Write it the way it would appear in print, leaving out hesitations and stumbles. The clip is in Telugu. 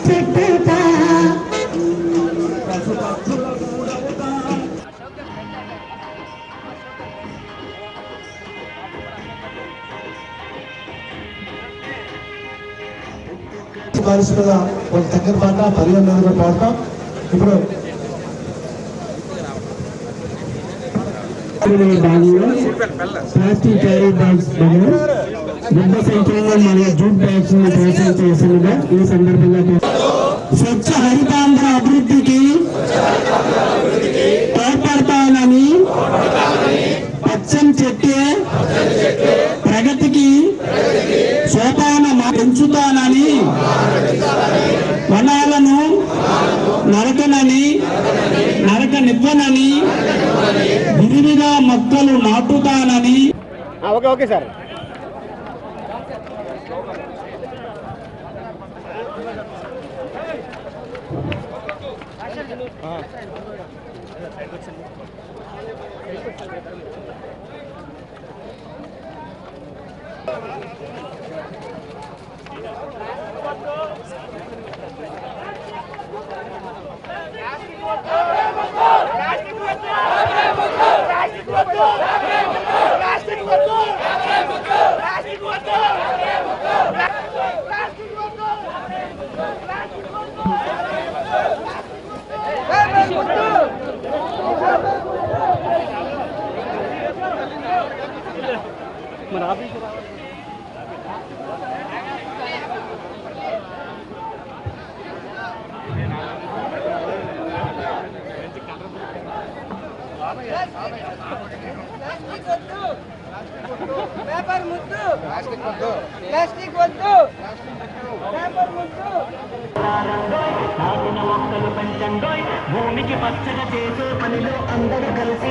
చెట్టుతా వారసులుగా ఒక చక్కని పాట పరిగణలో పాడతాం. ఇప్పుడు ప్లాస్టిక్ క్యారీ బ్యాగ్స్ బదులు పెద్ద సంఖ్యలో మరియు జూట్ బ్యాగ్స్ తయారు చేసిందిగా ఈ సందర్భంగా స్వచ్ఛ హరితాంధ్ర అభివృద్ధికి తోడ్పడతానని పచ్చని చెట్టే ప్రగతికి సోపానం పెంచుతానని వనాలను నరకనివ్వనని విరివిగా మొక్కలు నాటుతానని. Okay sir. నాటిన మొక్కలు పెంచండి, భూమికి పచ్చగా చేసే పనిలో అందరూ కలిసి